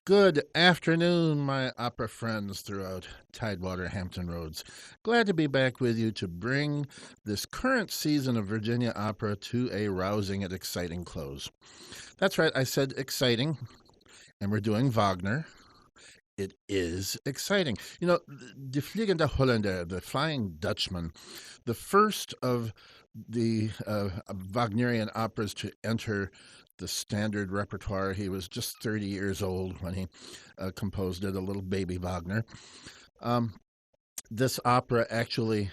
Good afternoon, my opera friends throughout Tidewater Hampton Roads. Glad to be back with you to bring this current season of Virginia opera to a rousing and exciting close. That's right, I said exciting, and we're doing Wagner. It is exciting. Die Fliegende Holländer, the Flying Dutchman, the first of the Wagnerian operas to enter the standard repertoire. He was just 30 years old when he composed it, a little baby Wagner. This opera actually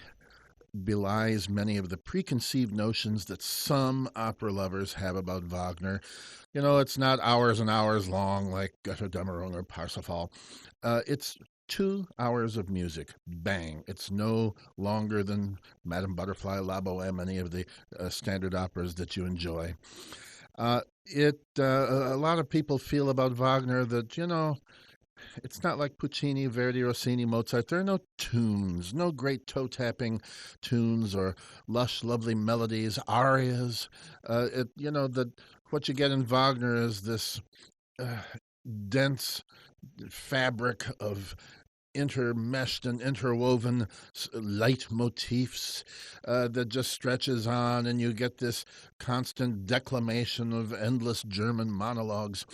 belies many of the preconceived notions that some opera lovers have about Wagner. It's not hours and hours long like Götterdämmerung or Parsifal. It's 2 hours of music. Bang. It's no longer than Madame Butterfly, La Boheme, any of the standard operas that you enjoy. A lot of people feel about Wagner that, it's not like Puccini, Verdi, Rossini, Mozart. There are no tunes, no great toe-tapping tunes or lush, lovely melodies, arias. What you get in Wagner is this dense fabric of intermeshed and interwoven leitmotifs that just stretches on, and you get this constant declamation of endless German monologues.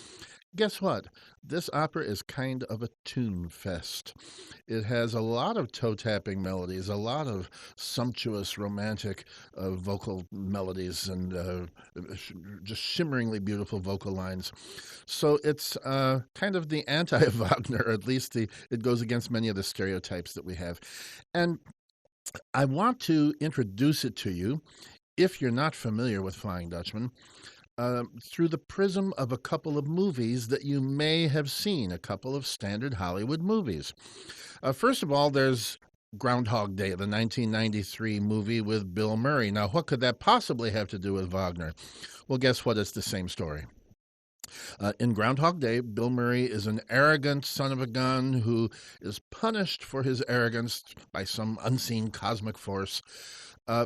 Guess what? This opera is kind of a tune fest. It has a lot of toe-tapping melodies, a lot of sumptuous, romantic vocal melodies, and just shimmeringly beautiful vocal lines. So it's kind of the anti-Wagner, or at least it goes against many of the stereotypes that we have. And I want to introduce it to you, if you're not familiar with Flying Dutchman, through the prism of a couple of movies that you may have seen, a couple of standard Hollywood movies. First of all, there's Groundhog Day, the 1993 movie with Bill Murray. Now, what could that possibly have to do with Wagner? Well, guess what? It's the same story. In Groundhog Day, Bill Murray is an arrogant son of a gun who is punished for his arrogance by some unseen cosmic force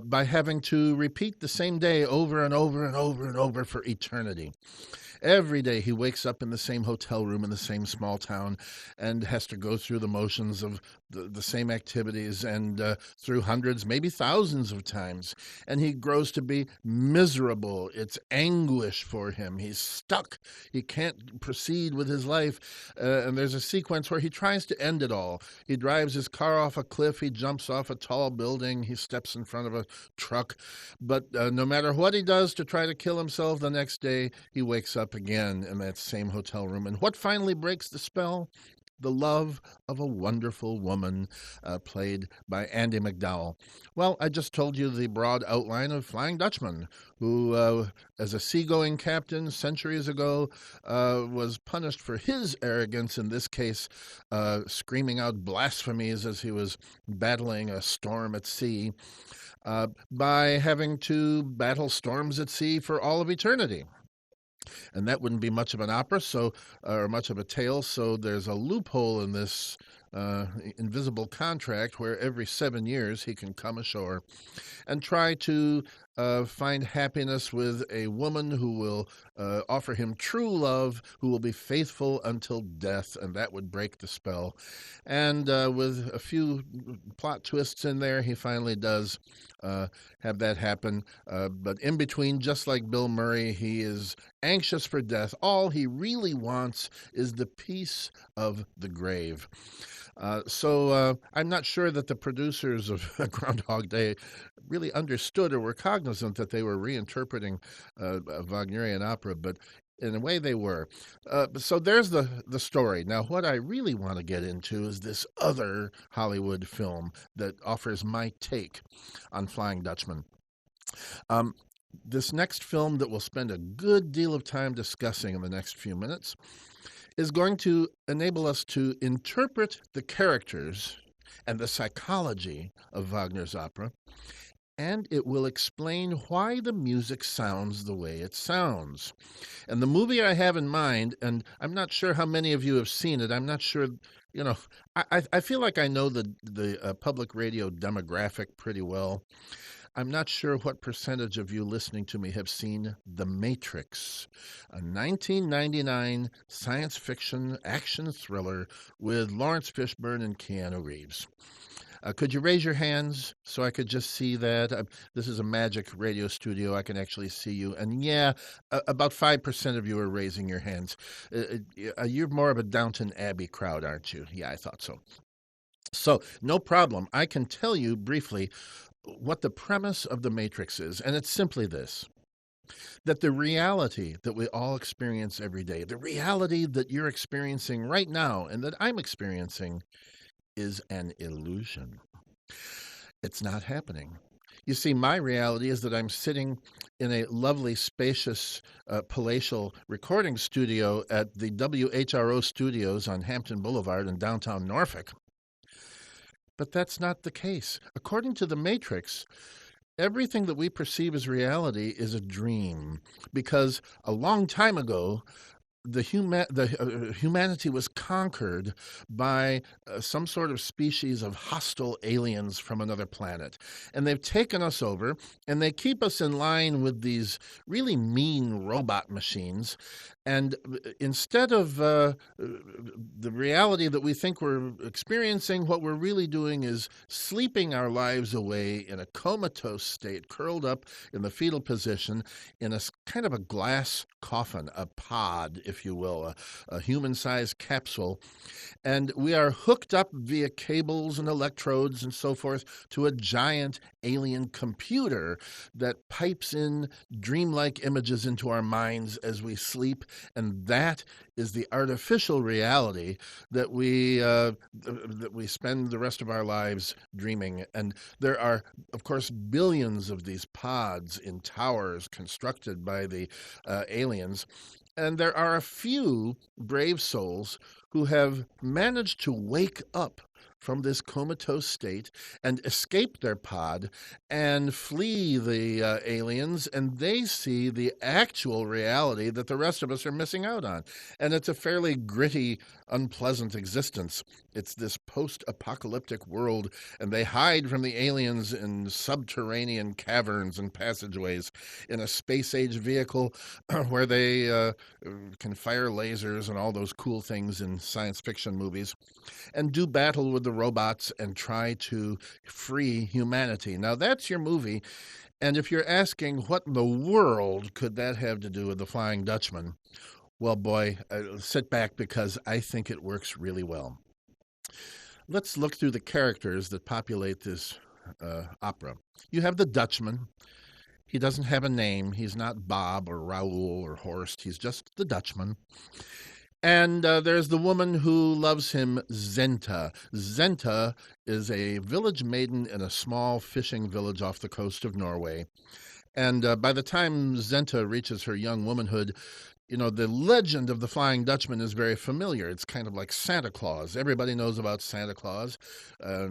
by having to repeat the same day over and over and over and over for eternity. Every day he wakes up in the same hotel room in the same small town and has to go through the motions of the same activities and through hundreds, maybe thousands of times. And he grows to be miserable. It's anguish for him. He's stuck. He can't proceed with his life. And there's a sequence where he tries to end it all. He drives his car off a cliff. He jumps off a tall building. He steps in front of a truck. But no matter what he does to try to kill himself, the next day he wakes up again in that same hotel room. And what finally breaks the spell? The love of a wonderful woman played by Andie MacDowell. Well, I just told you the broad outline of Flying Dutchman, who, as a seagoing captain centuries ago, was punished for his arrogance, in this case, screaming out blasphemies as he was battling a storm at sea, by having to battle storms at sea for all of eternity. And that wouldn't be much of an opera, or much of a tale. So there's a loophole in this invisible contract where every 7 years he can come ashore and try to find happiness with a woman who will offer him true love, who will be faithful until death, and that would break the spell. And with a few plot twists in there, he finally does have that happen. But in between, just like Bill Murray, he is anxious for death. All he really wants is the peace of the grave. So I'm not sure that the producers of Groundhog Day really understood or were cognizant that they were reinterpreting a Wagnerian opera, but in a way they were. So there's the story. Now, what I really want to get into is this other Hollywood film that offers my take on Flying Dutchman. This next film that we'll spend a good deal of time discussing in the next few minutes is going to enable us to interpret the characters and the psychology of Wagner's opera, and it will explain why the music sounds the way it sounds. And the movie I have in mind, and I'm not sure how many of you have seen it, I'm not sure, I feel like I know the public radio demographic pretty well. I'm not sure what percentage of you listening to me have seen The Matrix, a 1999 science fiction action thriller with Lawrence Fishburne and Keanu Reeves. Could you raise your hands so I could just see that? This is a magic radio studio. I can actually see you. And yeah, about 5% of you are raising your hands. You're more of a Downton Abbey crowd, aren't you? Yeah, I thought so. So, no problem. I can tell you briefly what the premise of The Matrix is, and it's simply this: that the reality that we all experience every day, the reality that you're experiencing right now and that I'm experiencing, is an illusion. It's not happening. You see, my reality is that I'm sitting in a lovely, spacious, palatial recording studio at the WHRO studios on Hampton Boulevard in downtown Norfolk. But that's not the case. According to The Matrix, everything that we perceive as reality is a dream, because a long time ago, humanity was conquered by some sort of species of hostile aliens from another planet. And they've taken us over, and they keep us in line with these really mean robot machines. And instead of the reality that we think we're experiencing, what we're really doing is sleeping our lives away in a comatose state, curled up in the fetal position in a kind of a glass coffin, a pod, if you will, a human-sized capsule. And we are hooked up via cables and electrodes and so forth to a giant alien computer that pipes in dreamlike images into our minds as we sleep. And that is the artificial reality that we spend the rest of our lives dreaming. And there are, of course, billions of these pods in towers constructed by the aliens. And there are a few brave souls who have managed to wake up from this comatose state and escape their pod and flee the aliens, and they see the actual reality that the rest of us are missing out on. And it's a fairly gritty, unpleasant existence. It's this post-apocalyptic world, and they hide from the aliens in subterranean caverns and passageways in a space-age vehicle where they can fire lasers and all those cool things in science fiction movies, and do battle with the robots and try to free humanity. Now, that's your movie. And if you're asking what in the world could that have to do with the Flying Dutchman, well, boy, sit back, because I think it works really well. Let's look through the characters that populate this opera. You have the Dutchman. He doesn't have a name. He's not Bob or Raoul or Horst. He's just the Dutchman. And there's the woman who loves him, Zenta. Zenta is a village maiden in a small fishing village off the coast of Norway. And by the time Zenta reaches her young womanhood, you know, the legend of the Flying Dutchman is very familiar. It's kind of like Santa Claus. Everybody knows about Santa Claus.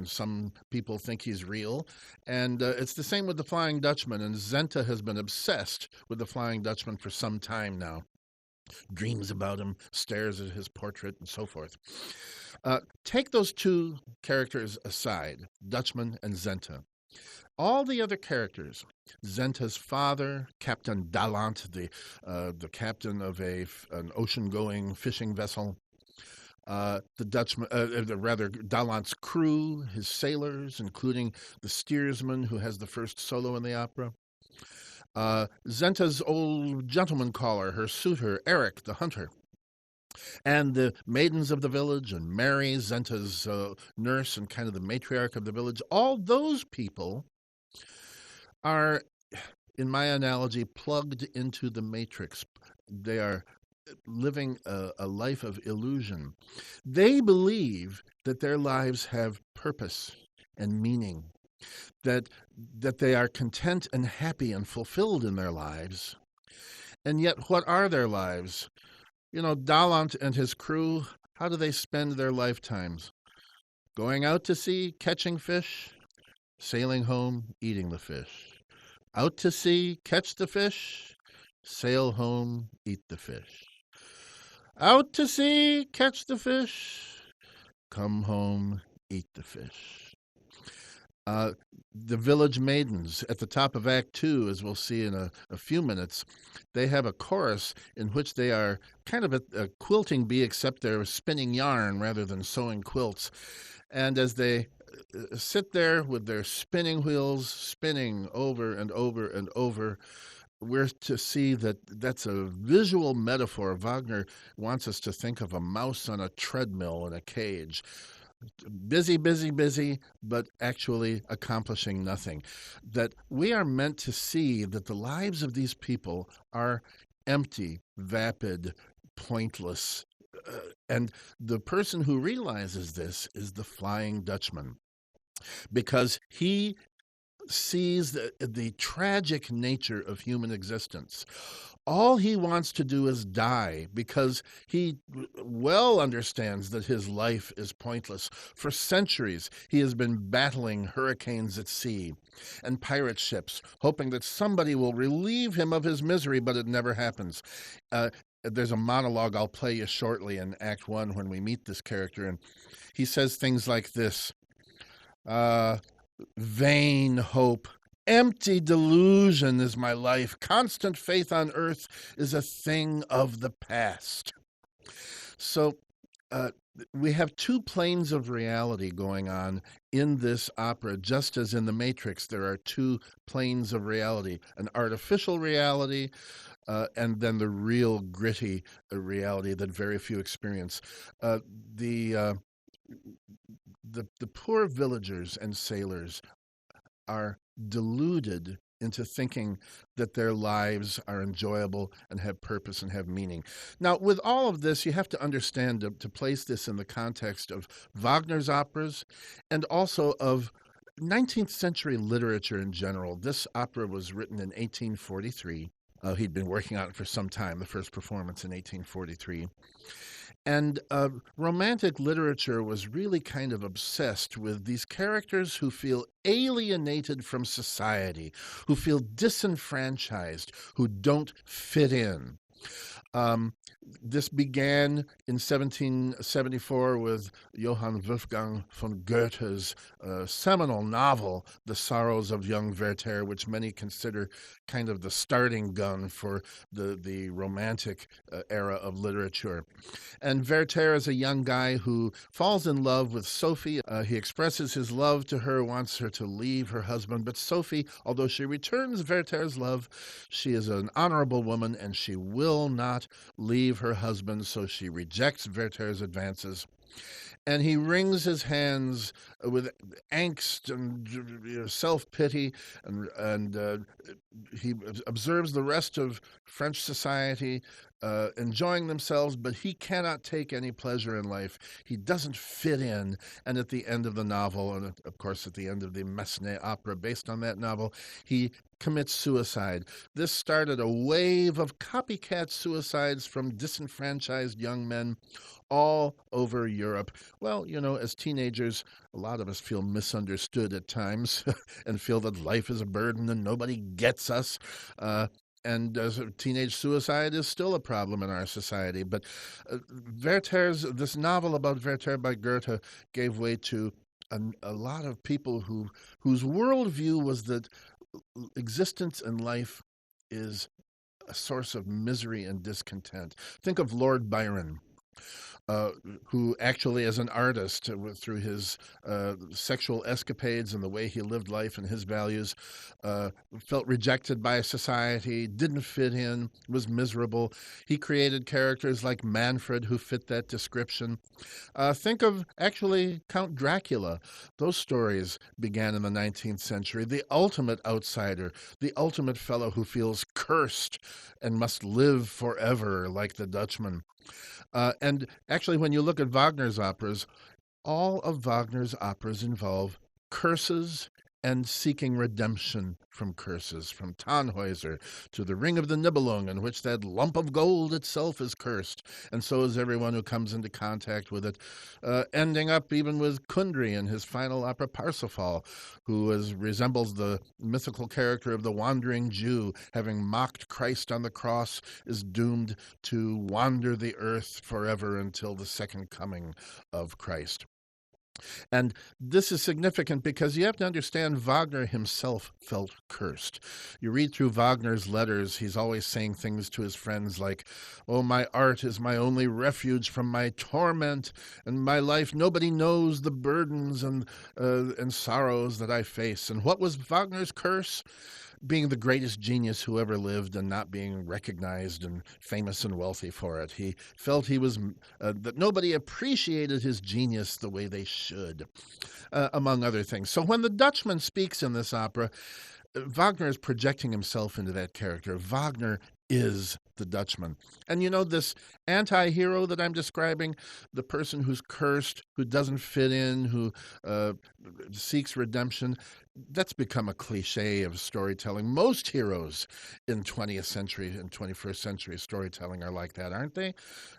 Some people think he's real. And it's the same with the Flying Dutchman. And Zenta has been obsessed with the Flying Dutchman for some time now. Dreams about him, stares at his portrait, and so forth. Take those two characters aside, Dutchman and Zenta. All the other characters, Zenta's father, Captain Dalant, the captain of an ocean-going fishing vessel, the Dutchman, rather Dalant's crew, his sailors, including the steersman who has the first solo in the opera. Zenta's old gentleman caller, her suitor, Eric, the hunter. And the maidens of the village, and Mary, Zenta's nurse and kind of the matriarch of the village. All those people are, in my analogy, plugged into the Matrix. They are living a life of illusion. They believe that their lives have purpose and meaning, that they are content and happy and fulfilled in their lives. And yet, what are their lives? You know, Dalant and his crew, how do they spend their lifetimes? Going out to sea, catching fish, sailing home, eating the fish. Out to sea, catch the fish, sail home, eat the fish. Out to sea, catch the fish, come home, eat the fish. Uh, the village maidens at the top of Act Two, as we'll see in a few minutes, they have a chorus in which they are kind of a quilting bee, except they're spinning yarn rather than sewing quilts. And as they sit there with their spinning wheels spinning over and over and over, we're to see that that's a visual metaphor. Wagner wants us to think of a mouse on a treadmill in a cage, busy, busy, busy, but actually accomplishing nothing. That we are meant to see that the lives of these people are empty, vapid, pointless. And the person who realizes this is the Flying Dutchman, because he sees the tragic nature of human existence. All he wants to do is die, because he well understands that his life is pointless. For centuries, he has been battling hurricanes at sea and pirate ships, hoping that somebody will relieve him of his misery, but it never happens. There's a monologue I'll play you shortly in Act One when we meet this character, and he says things like this. Vain hope, empty delusion is my life. Constant faith on earth is a thing of the past. So we have two planes of reality going on in this opera, just as in The Matrix, there are two planes of reality, an artificial reality and then the real gritty reality that very few experience. The poor villagers and sailors are deluded into thinking that their lives are enjoyable and have purpose and have meaning. Now, with all of this, you have to understand to place this in the context of Wagner's operas and also of 19th century literature in general. This opera was written in 1843. He'd been working on it for some time, the first performance in 1843. And romantic literature was really kind of obsessed with these characters who feel alienated from society, who feel disenfranchised, who don't fit in. This began in 1774 with Johann Wolfgang von Goethe's seminal novel, The Sorrows of Young Werther, which many consider kind of the starting gun for the Romantic era of literature. And Werther is a young guy who falls in love with Sophie. He expresses his love to her, wants her to leave her husband. But Sophie, although she returns Werther's love, she is an honorable woman and she will not leave her husband, so she rejects Werther's advances. And he wrings his hands with angst and self-pity, and he observes the rest of French society enjoying themselves, but he cannot take any pleasure in life. He doesn't fit in. And at the end of the novel, and of course at the end of the Massenet opera based on that novel, he commits suicide. This started a wave of copycat suicides from disenfranchised young men all over Europe. Well, as teenagers, a lot of us feel misunderstood at times and feel that life is a burden and nobody gets us. And teenage suicide is still a problem in our society. But this novel about Werther by Goethe gave way to a lot of people whose worldview was that existence in life is a source of misery and discontent. Think of Lord Byron. Who actually, as an artist, through his sexual escapades and the way he lived life and his values, felt rejected by society, didn't fit in, was miserable. He created characters like Manfred who fit that description. Think of, actually, Count Dracula. Those stories began in the 19th century. The ultimate outsider, the ultimate fellow who feels cursed and must live forever like the Dutchman. And actually, when you look at Wagner's operas, all of Wagner's operas involve curses and seeking redemption from curses, from Tannhäuser to the Ring of the Nibelung, in which that lump of gold itself is cursed, and so is everyone who comes into contact with it, ending up even with Kundry in his final opera Parsifal, who resembles the mythical character of the wandering Jew, having mocked Christ on the cross, is doomed to wander the earth forever until the second coming of Christ. And this is significant because you have to understand Wagner himself felt cursed. You read through Wagner's letters, he's always saying things to his friends like, "Oh, my art is my only refuge from my torment and my life. Nobody knows the burdens and sorrows that I face." And what was Wagner's curse? Being the greatest genius who ever lived and not being recognized and famous and wealthy for it. He felt that nobody appreciated his genius the way they should, among other things. So when the Dutchman speaks in this opera, Wagner is projecting himself into that character. Wagner is the Dutchman. And you know, this anti-hero that I'm describing, the person who's cursed, who doesn't fit in, who seeks redemption, that's become a cliche of storytelling. Most heroes in 20th century and 21st century storytelling are like that, aren't they?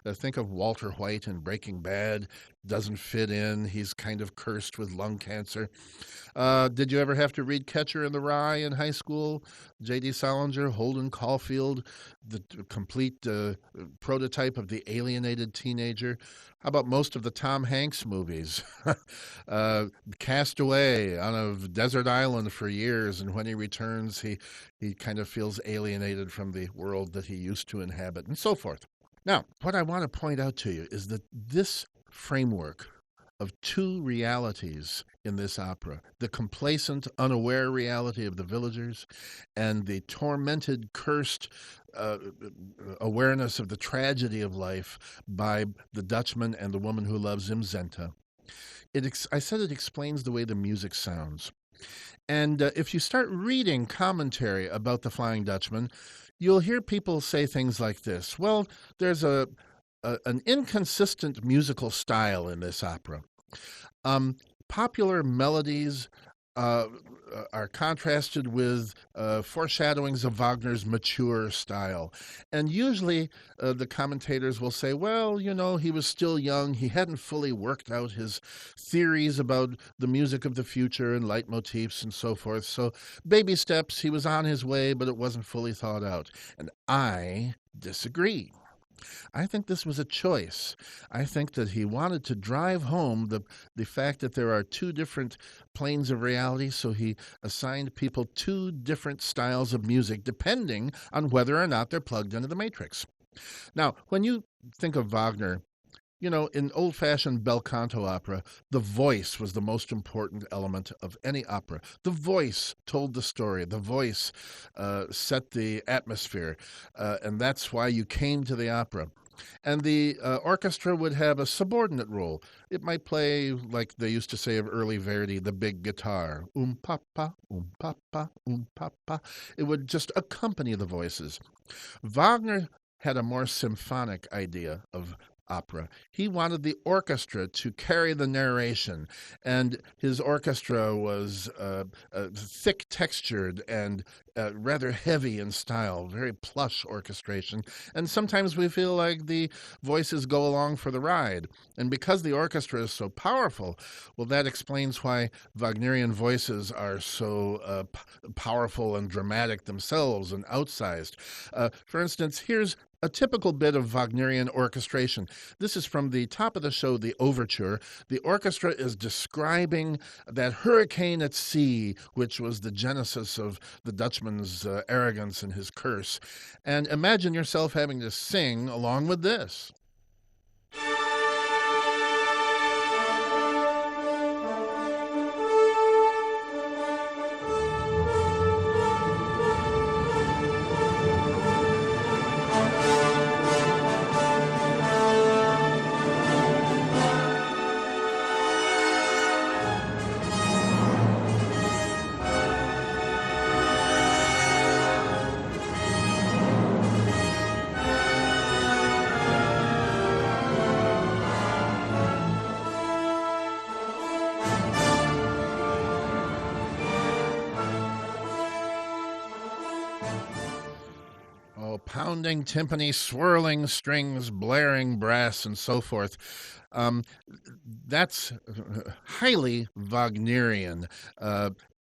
Think of Walter White in Breaking Bad. Doesn't fit in. He's kind of cursed with lung cancer. Did you ever have to read Catcher in the Rye in high school? J.D. Salinger, Holden Caulfield, the complete prototype of the alienated teenager. How about most of the Tom Hanks movies? Cast away on a desert island for years, and when he returns, he kind of feels alienated from the world that he used to inhabit, and so forth. Now, what I want to point out to you is that this framework of two realities in this opera, the complacent, unaware reality of the villagers and the tormented, cursed awareness of the tragedy of life by the Dutchman and the woman who loves him, Zenta. I said it explains the way the music sounds. And if you start reading commentary about the Flying Dutchman, you'll hear people say things like this. Well, there's an inconsistent musical style in this opera. Popular melodies are contrasted with foreshadowings of Wagner's mature style. And usually the commentators will say, well, you know, he was still young. He hadn't fully worked out his theories about the music of the future and leitmotifs and so forth. So baby steps, he was on his way, but it wasn't fully thought out. And I disagree. I think this was a choice. I think that he wanted to drive home the fact that there are two different planes of reality, so he assigned people two different styles of music depending on whether or not they're plugged into the matrix. Now, when you think of Wagner, you know, in old-fashioned bel canto opera, the voice was the most important element of any opera. The voice told the story. The voice set the atmosphere, and that's why you came to the opera. And the orchestra would have a subordinate role. It might play, like they used to say of early Verdi, the big guitar. Pa, pa, pa. It would just accompany the voices. Wagner had a more symphonic idea of opera. He wanted the orchestra to carry the narration, and his orchestra was thick-textured and rather heavy in style, very plush orchestration, and sometimes we feel like the voices go along for the ride. And because the orchestra is so powerful, well, that explains why Wagnerian voices are so powerful and dramatic themselves and outsized. For instance, here's a typical bit of Wagnerian orchestration. This is from the top of the show, the overture. The orchestra is describing that hurricane at sea, which was the genesis of the Dutchman's arrogance and his curse. And imagine yourself having to sing along with this. pounding timpani, swirling strings, blaring brass, and so forth. Um, that's highly Wagnerian,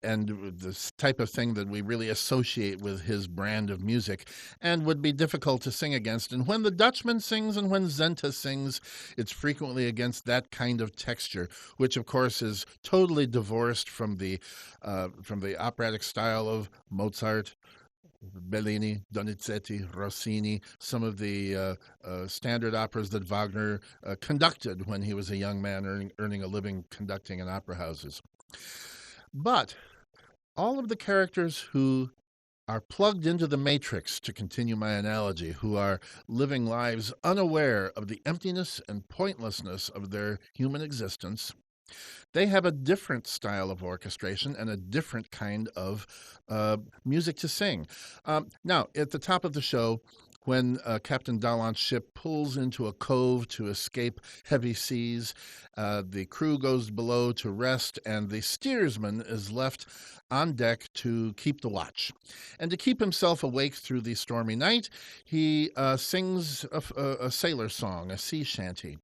and this type of thing that we really associate with his brand of music and would be difficult to sing against. And when the Dutchman sings and when Zenta sings, it's frequently against that kind of texture, which of course is totally divorced from the operatic style of Mozart, Bellini, Donizetti, Rossini, some of the standard operas that Wagner conducted when he was a young man earning a living conducting in opera houses. But all of the characters who are plugged into the matrix, to continue my analogy, who are living lives unaware of the emptiness and pointlessness of their human existence, they have a different style of orchestration and a different kind of music to sing. Now, at the top of the show, when Captain Dallant's ship pulls into a cove to escape heavy seas, the crew goes below to rest, and the steersman is left on deck to keep the watch. And to keep himself awake through the stormy night, he sings a sailor song, a sea shanty.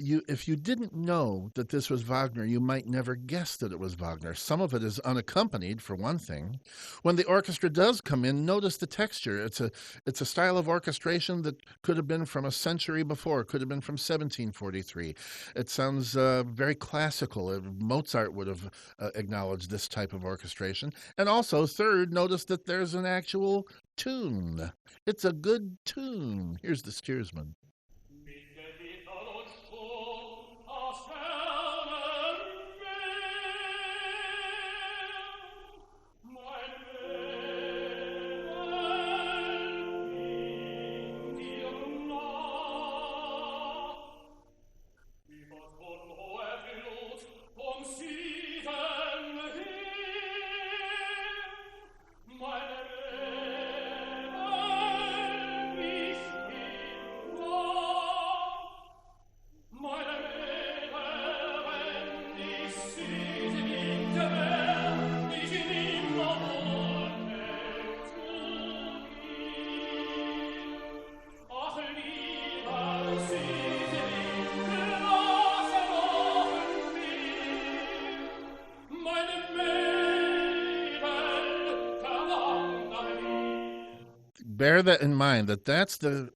If you didn't know that this was Wagner, you might never guess that it was Wagner. Some of it is unaccompanied, for one thing. When the orchestra does come in, notice the texture. It's a style of orchestration that could have been from a century before, could have been from 1743. It sounds very classical. Mozart would have acknowledged this type of orchestration. And also, third, notice that there's an actual tune. It's a good tune. Here's the steersman. Bear that in mind, that's the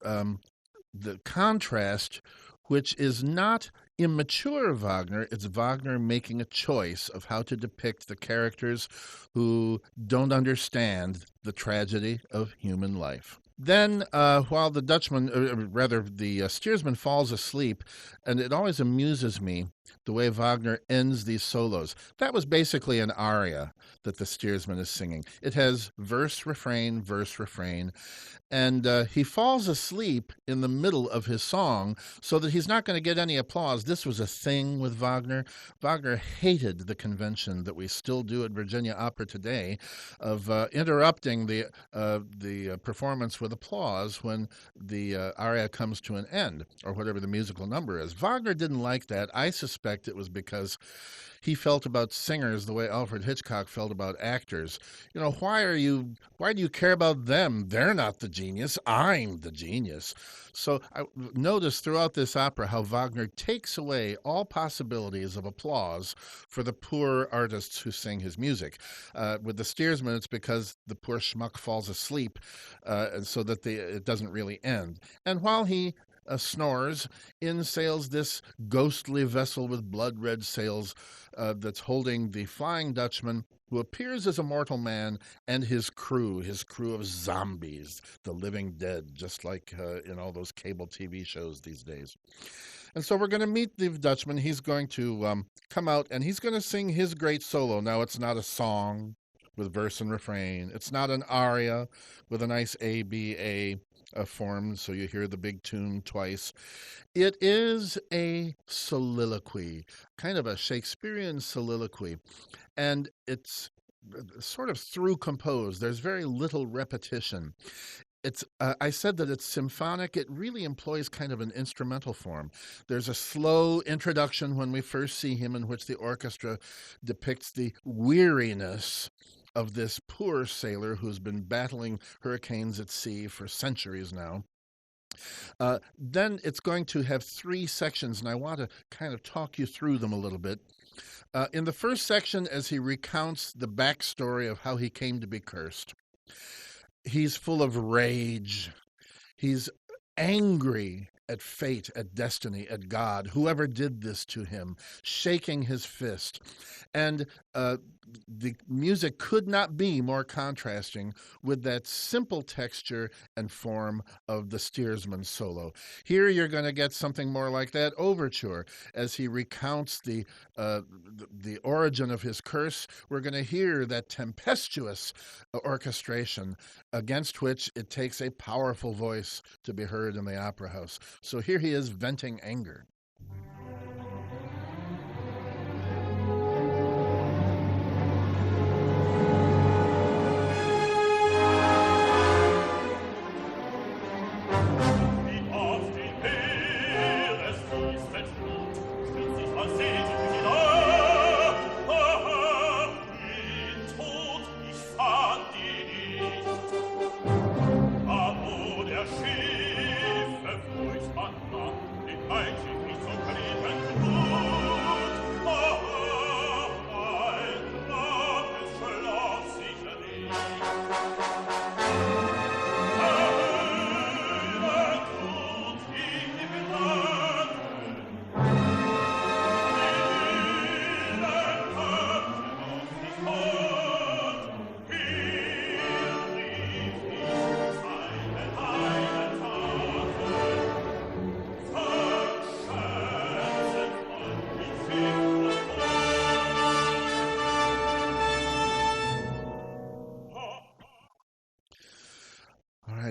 contrast, which is not immature Wagner. It's Wagner making a choice of how to depict the characters who don't understand the tragedy of human life. Then, while the Dutchman, rather the steersman, falls asleep, and it always amuses me the way Wagner ends these solos. That was basically an aria that the steersman is singing. It has verse, refrain, and he falls asleep in the middle of his song so that he's not going to get any applause. This was a thing with Wagner. Wagner hated the convention that we still do at Virginia Opera today of interrupting the performance with applause when the aria comes to an end, or whatever the musical number is. Wagner didn't like that. I suspect it was because he felt about singers the way Alfred Hitchcock felt about actors. You know, why do you care about them? They're not the genius. I'm the genius. So I notice throughout this opera how Wagner takes away all possibilities of applause for the poor artists who sing his music. With the steersman, it's because the poor schmuck falls asleep, so that it doesn't really end. And while he snores, in sails this ghostly vessel with blood-red sails that's holding the Flying Dutchman, who appears as a mortal man, and his crew of zombies, the living dead, just like in all those cable TV shows these days. And so we're going to meet the Dutchman. He's going to come out, and he's going to sing his great solo. Now, it's not a song with verse and refrain. It's not an aria with a nice A-B-A form, so you hear the big tune twice. It is a soliloquy, kind of a Shakespearean soliloquy, and it's sort of through composed. There's very little repetition. I said that it's symphonic. It really employs kind of an instrumental form. There's a slow introduction when we first see him, in which the orchestra depicts the weariness of this poor sailor who's been battling hurricanes at sea for centuries now. Then it's going to have three sections, and I want to kind of talk you through them a little bit. In the first section, as he recounts the backstory of how he came to be cursed, he's full of rage. He's angry at fate, at destiny, at God, whoever did this to him, shaking his fist. And the music could not be more contrasting with that simple texture and form of the steersman solo. Here you're going to get something more like that overture. As he recounts the origin of his curse, we're going to hear that tempestuous orchestration against which it takes a powerful voice to be heard in the opera house. So here he is venting anger.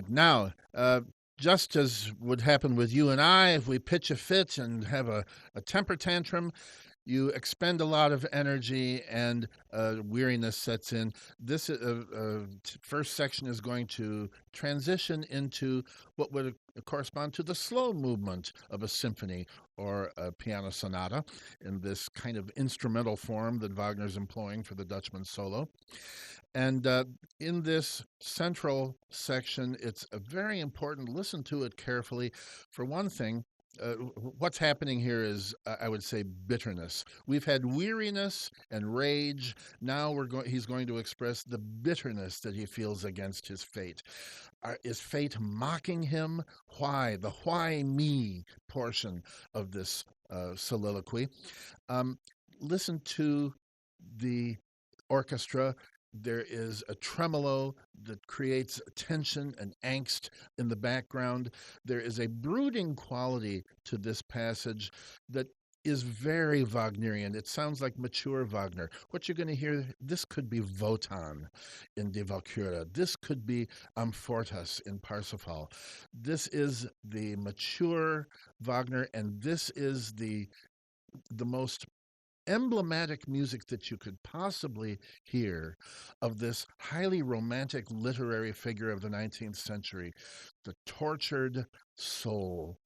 Now, just as would happen with you and I, if we pitch a fit and have a temper tantrum, you expend a lot of energy and weariness sets in. This first section is going to transition into what would correspond to the slow movement of a symphony or a piano sonata in this kind of instrumental form that Wagner's employing for the Dutchman solo. And in this central section, it's very important. Listen to it carefully. For one thing, what's happening here is, I would say, bitterness. We've had weariness and rage. Now he's going to express the bitterness that he feels against his fate. Is fate mocking him? Why? The why me portion of this soliloquy. Listen to the orchestra. There is a tremolo that creates tension and angst in the background. There is a brooding quality to this passage that is very Wagnerian. It sounds like mature Wagner. What you're going to hear, this could be Wotan in Die Walküre. This could be Amfortas in Parsifal. This is the mature Wagner, and this is the most emblematic music that you could possibly hear of this highly romantic literary figure of the 19th century, the tortured soul.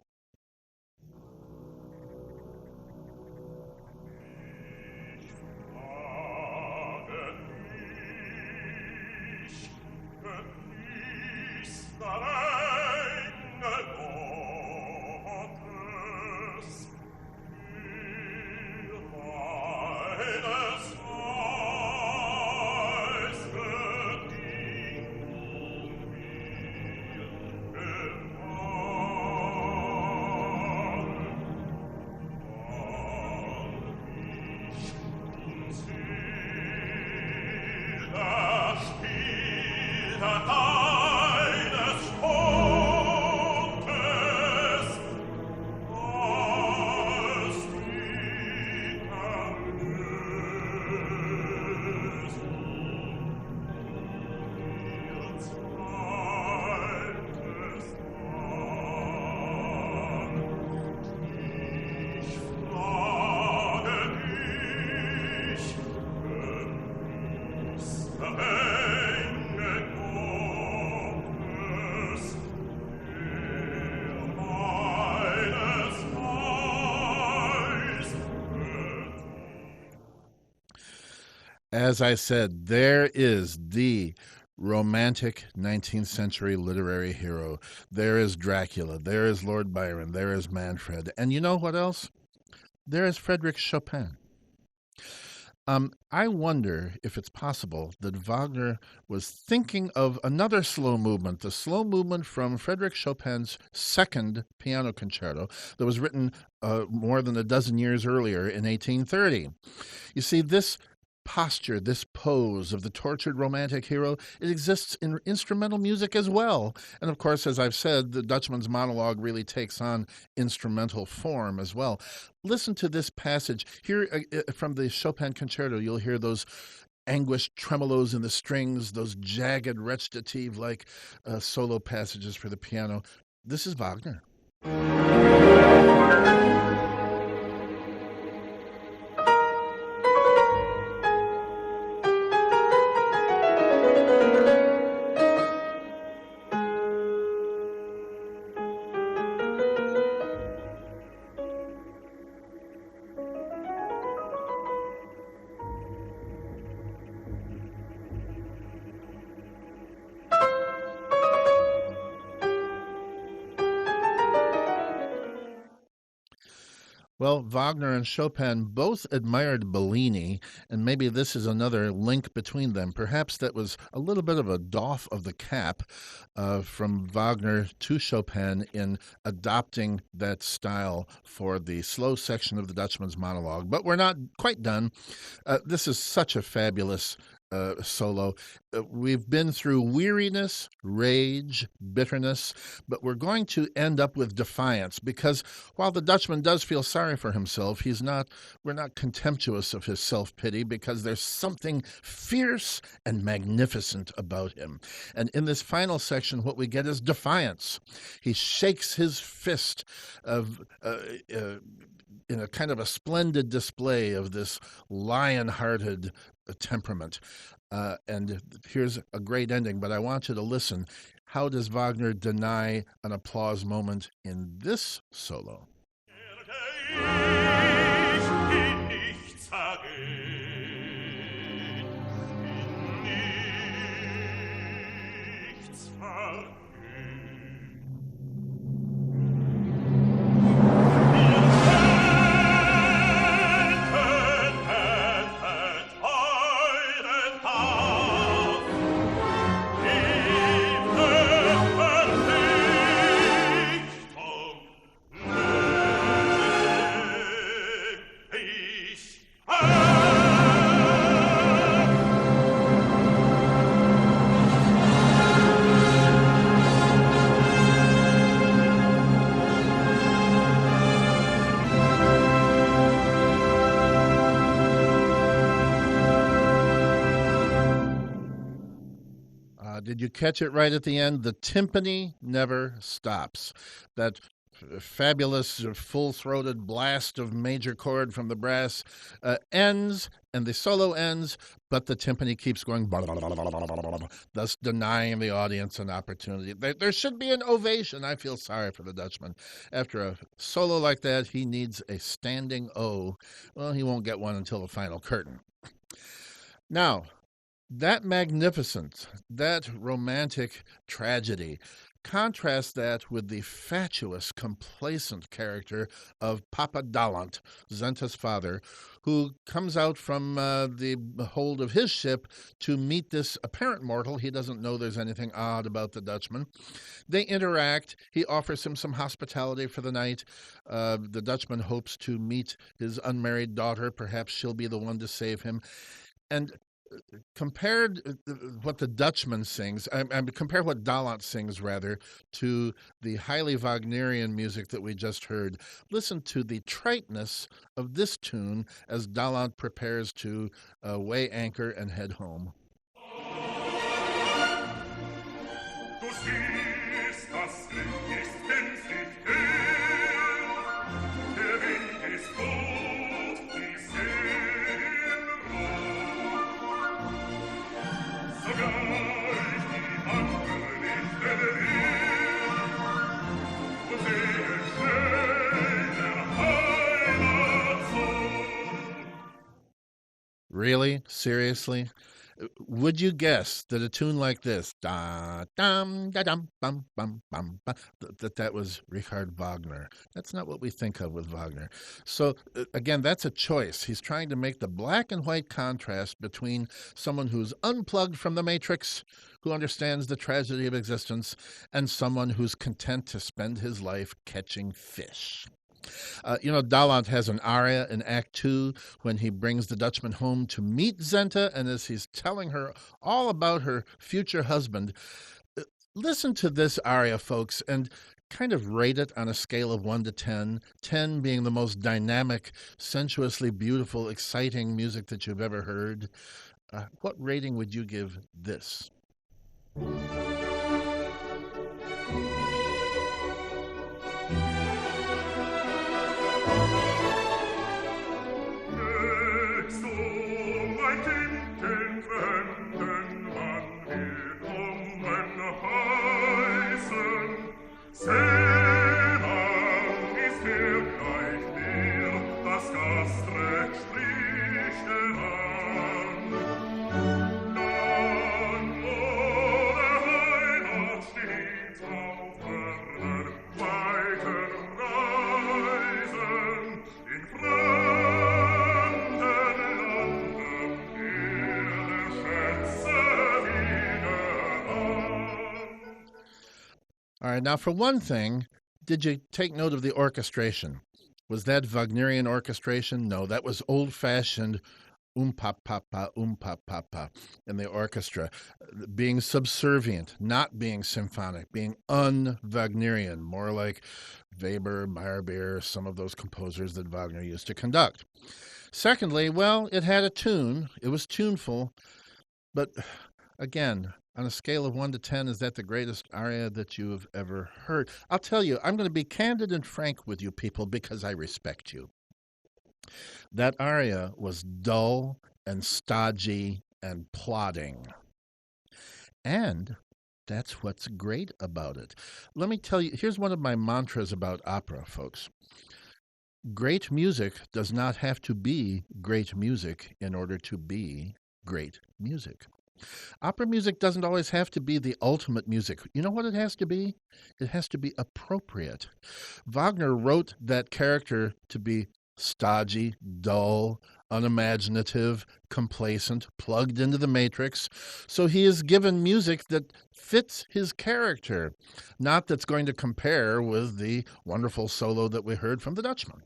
As I said, there is the romantic 19th century literary hero. There is Dracula. There is Lord Byron. There is Manfred. And you know what else? There is Frédéric Chopin. I wonder if it's possible that Wagner was thinking of another slow movement, the slow movement from Frédéric Chopin's second piano concerto that was written more than a dozen years earlier in 1830. You see, this posture, this pose of the tortured romantic hero, it exists in instrumental music as well. And of course, as I've said, the Dutchman's monologue really takes on instrumental form as well. Listen to this passage. Here from the Chopin concerto, you'll hear those anguished tremolos in the strings, those jagged recitative-like solo passages for the piano. This is Wagner. Well, Wagner and Chopin both admired Bellini, and maybe this is another link between them. Perhaps that was a little bit of a doff of the cap from Wagner to Chopin in adopting that style for the slow section of the Dutchman's monologue. But we're not quite done. This is such a fabulous solo. We've been through weariness, rage, bitterness, but we're going to end up with defiance, because while the Dutchman does feel sorry for himself, we're not contemptuous of his self-pity, because there's something fierce and magnificent about him. And in this final section, what we get is defiance. He shakes his fist in a kind of a splendid display of this lion-hearted temperament. And here's a great ending, but I want you to listen. How does Wagner deny an applause moment in this solo? Did you catch it right at the end? The timpani never stops. That fabulous full-throated blast of major chord from the brass ends, and the solo ends, but the timpani keeps going, thus denying the audience an opportunity. There should be an ovation. I feel sorry for the Dutchman. After a solo like that, he needs a standing O. Well, he won't get one until the final curtain. Now, that magnificence, that romantic tragedy, contrast that with the fatuous, complacent character of Papa Dallant, Zenta's father, who comes out from the hold of his ship to meet this apparent mortal. He doesn't know there's anything odd about the Dutchman. They interact. He offers him some hospitality for the night. The Dutchman hopes to meet his unmarried daughter. Perhaps she'll be the one to save him. And compared what the Dutchman sings, compare what Dallant sings, rather, to the highly Wagnerian music that we just heard. Listen to the triteness of this tune as Dallant prepares to weigh anchor and head home. Really? Seriously? Would you guess that a tune like this, da dum da dum bum bum bum, bum that was Richard Wagner? That's not what we think of with Wagner. So again, that's a choice. He's trying to make the black and white contrast between someone who's unplugged from the matrix, who understands the tragedy of existence, and someone who's content to spend his life catching fish. Dallant has an aria in Act 2 when he brings the Dutchman home to meet Zenta, and as he's telling her all about her future husband, listen to this aria, folks, and kind of rate it on a scale of 1 to 10, 10 being the most dynamic, sensuously beautiful, exciting music that you've ever heard. What rating would you give this? All right, now for one thing, did you take note of the orchestration? Was that Wagnerian orchestration? No, that was old-fashioned pa-pa-pa in the orchestra, being subservient, not being symphonic, being un-Wagnerian, more like Weber, Meyerbeer, some of those composers that Wagner used to conduct. Secondly, well, it had a tune. It was tuneful, but again, on a scale of 1 to 10, is that the greatest aria that you have ever heard? I'll tell you, I'm going to be candid and frank with you people because I respect you. That aria was dull and stodgy and plodding. And that's what's great about it. Let me tell you, here's one of my mantras about opera, folks. Great music does not have to be great music in order to be great music. Opera music doesn't always have to be the ultimate music. You know what it has to be? It has to be appropriate. Wagner wrote that character to be stodgy, dull, unimaginative, complacent, plugged into the matrix. So he is given music that fits his character, not that's going to compare with the wonderful solo that we heard from the Dutchman.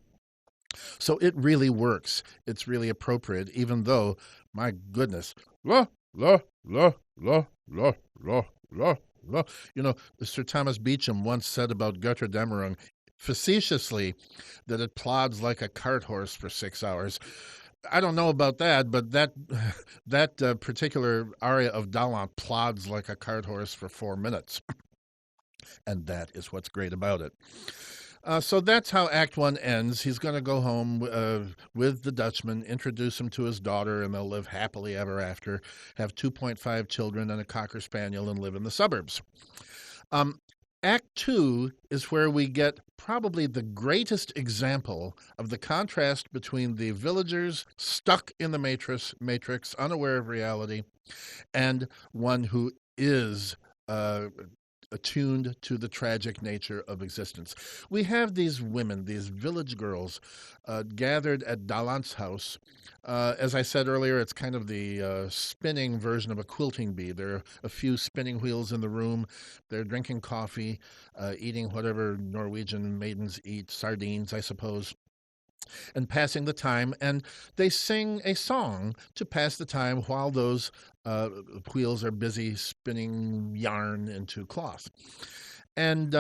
So it really works. It's really appropriate, even though, my goodness, la, la, la, la, la, la, la, la. Sir Thomas Beecham once said about Götterdämmerung, facetiously, that it plods like a cart horse for 6 hours. I don't know about that, but that particular aria of Dallant plods like a cart horse for 4 minutes. And that is what's great about it. So that's how Act 1 ends. He's going to go home with the Dutchman, introduce him to his daughter, and they'll live happily ever after, have 2.5 children and a Cocker Spaniel, and live in the suburbs. Act 2 is where we get probably the greatest example of the contrast between the villagers stuck in the matrix, unaware of reality, and one who is attuned to the tragic nature of existence. We have these women, these village girls, gathered at Dallant's house. As I said earlier, it's kind of the spinning version of a quilting bee. There are a few spinning wheels in the room. They're drinking coffee, eating whatever Norwegian maidens eat, sardines, I suppose, and passing the time. And they sing a song to pass the time while those wheels are busy spinning yarn into cloth. And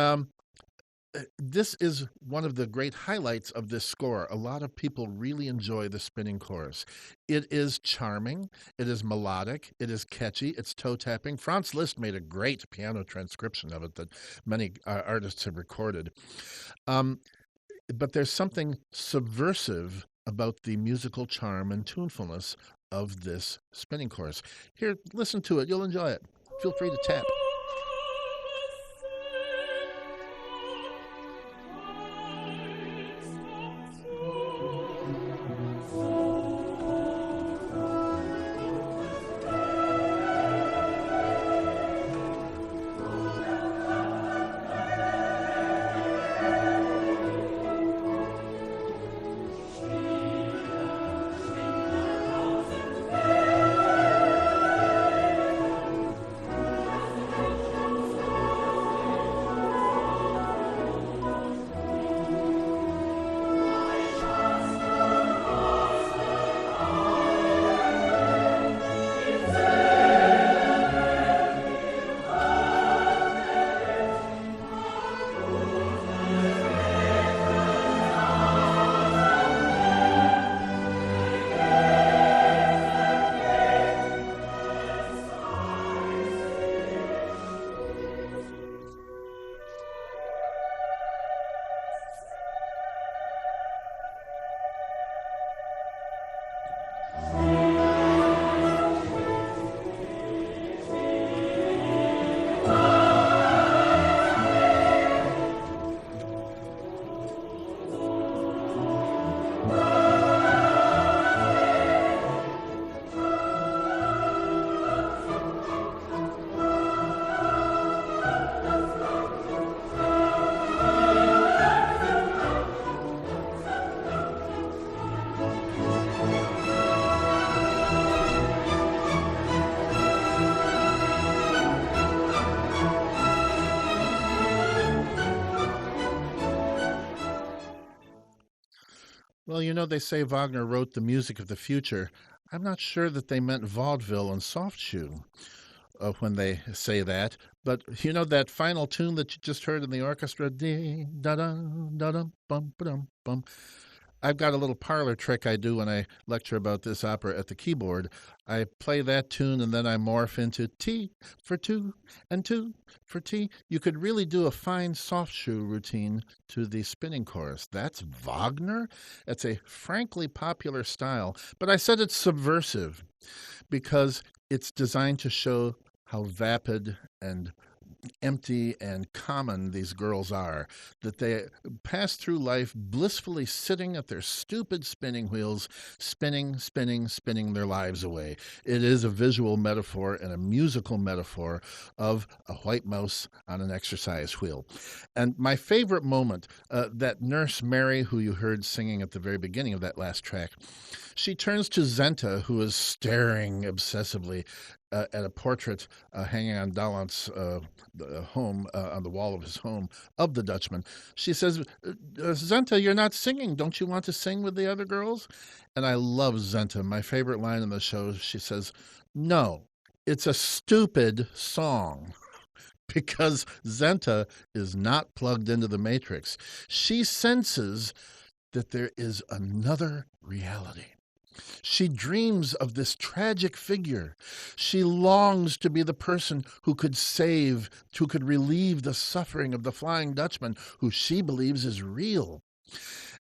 this is one of the great highlights of this score. A lot of people really enjoy the spinning chorus. It is charming, it is melodic, it is catchy, it's toe-tapping. Franz Liszt made a great piano transcription of it that many artists have recorded. But there's something subversive about the musical charm and tunefulness of this spinning chorus. Here, listen to it. You'll enjoy it. Feel free to tap. Well, they say Wagner wrote the music of the future. I'm not sure that they meant vaudeville and soft shoe when they say that. But that final tune that you just heard in the orchestra, dee da da da dum bum ba dum bum. I've got a little parlor trick I do when I lecture about this opera at the keyboard. I play that tune and then I morph into T for two and two for T. You could really do a fine soft shoe routine to the spinning chorus. That's Wagner. It's a frankly popular style, but I said it's subversive because it's designed to show how vapid and empty and common these girls are, that they pass through life blissfully sitting at their stupid spinning wheels, spinning, spinning, spinning their lives away. It is a visual metaphor and a musical metaphor of a white mouse on an exercise wheel. And my favorite moment, that Nurse Mary, who you heard singing at the very beginning of that last track, she turns to Zenta, who is staring obsessively at a portrait hanging on Dallant's home, on the wall of his home, of the Dutchman. She says, Zenta, you're not singing. Don't you want to sing with the other girls? And I love Zenta. My favorite line in the show, she says, no, it's a stupid song. Because Zenta is not plugged into the matrix. She senses that there is another reality. She dreams of this tragic figure. She longs to be the person who could save, who could relieve the suffering of the Flying Dutchman, who she believes is real.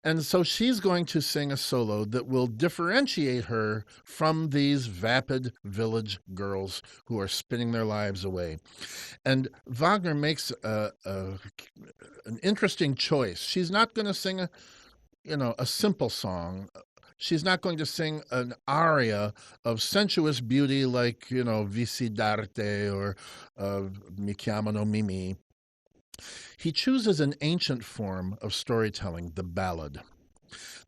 And so she's going to sing a solo that will differentiate her from these vapid village girls who are spinning their lives away. And Wagner makes an interesting choice. She's not going to sing a simple song. She's not going to sing an aria of sensuous beauty like, Visi d'arte or Mi chiamano Mimi. He chooses an ancient form of storytelling, the ballad.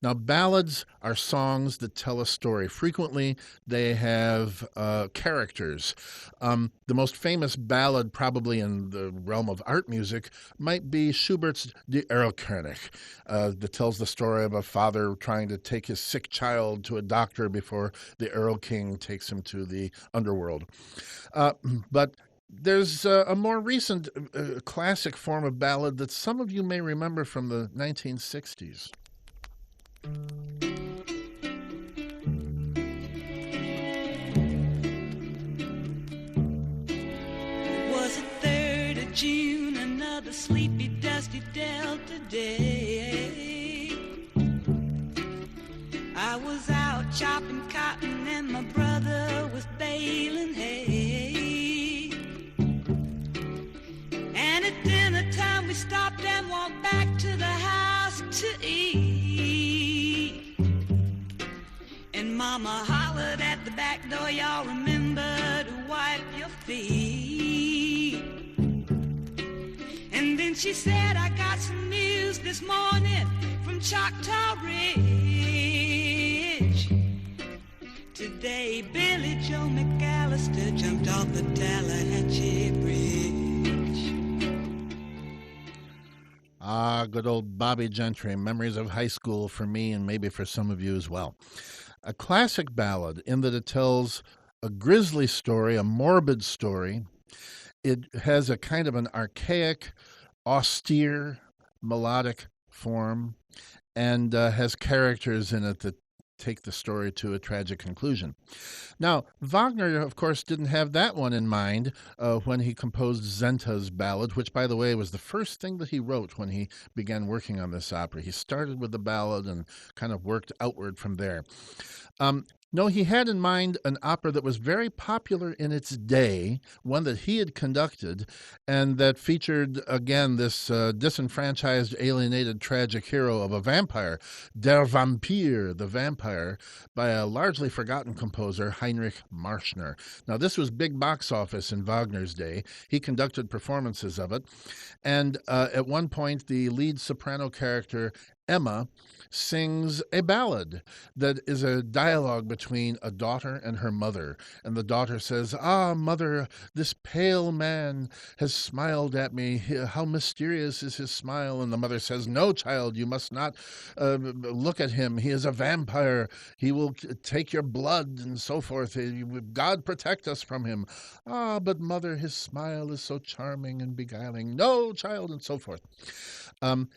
Now, ballads are songs that tell a story. Frequently, they have characters. The most famous ballad, probably in the realm of art music, might be Schubert's Die Erlkönig, that tells the story of a father trying to take his sick child to a doctor before the Erl King takes him to the underworld. But there's a more recent classic form of ballad that some of you may remember from the 1960s. It was the 3rd of June, another sleepy, dusty Delta day. I was out chopping cotton and my brother was baling hay. And at dinner time we stopped and walked back to the house to eat. And Mama hollered at the back door, y'all remember to wipe your feet. And then she said, I got some news this morning from Choctaw Ridge. Today Billy Joe McAllister jumped off the Tallahatchie Bridge. Ah, good old Bobby Gentry, memories of high school for me and maybe for some of you as well. A classic ballad in that it tells a grisly story, a morbid story. It has a kind of an archaic, austere, melodic form and has characters in it that take the story to a tragic conclusion. Now, Wagner, of course, didn't have that one in mind when he composed Zenta's ballad, which, by the way, was the first thing that he wrote when he began working on this opera. He started with the ballad and kind of worked outward from there. No, he had in mind an opera that was very popular in its day, one that he had conducted, and that featured, again, this disenfranchised, alienated, tragic hero of a vampire, Der Vampir, the vampire, by a largely forgotten composer, Heinrich Marschner. Now, this was big box office in Wagner's day. He conducted performances of it, and at one point, the lead soprano character, Emma, sings a ballad that is a dialogue between a daughter and her mother. And the daughter says, "Ah, mother, this pale man has smiled at me. How mysterious is his smile." And the mother says, "No, child, you must not look at him. He is a vampire. He will take your blood," and so forth. "God protect us from him." "Ah, but mother, his smile is so charming and beguiling." "No, child," and so forth. Um,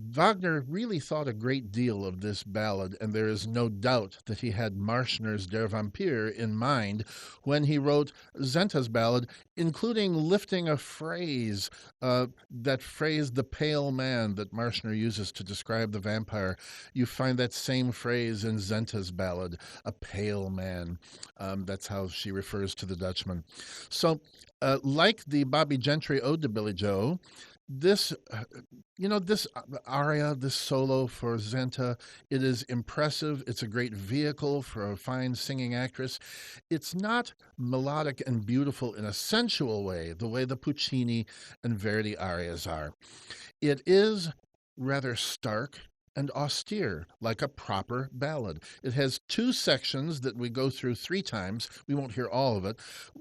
Wagner really thought a great deal of this ballad, and there is no doubt that he had Marschner's Der Vampir in mind when he wrote Zenta's ballad, including lifting a phrase, that phrase, "the pale man," that Marschner uses to describe the vampire. You find that same phrase in Zenta's ballad, "a pale man." That's how she refers to the Dutchman. So, like the Bobby Gentry Ode to Billy Joe, this this aria, this solo for Zenta, it is impressive. It's a great vehicle for a fine singing actress. It's not melodic and beautiful in a sensual way, the way the Puccini and Verdi arias are. It is rather stark and austere, like a proper ballad. It has two sections that we go through 3 times. We won't hear all of it.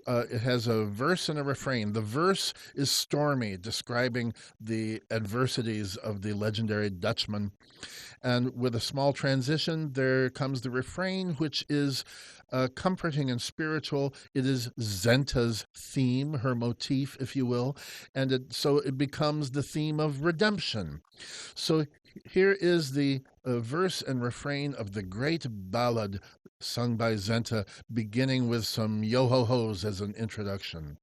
It has a verse and a refrain. The verse is stormy, describing the adversities of the legendary Dutchman. And with a small transition, there comes the refrain, which is comforting and spiritual. It is Zenta's theme, her motif, if you will. And so it becomes the theme of redemption. So here is the verse and refrain of the great ballad sung by Zenta, beginning with some yo-ho-hos as an introduction.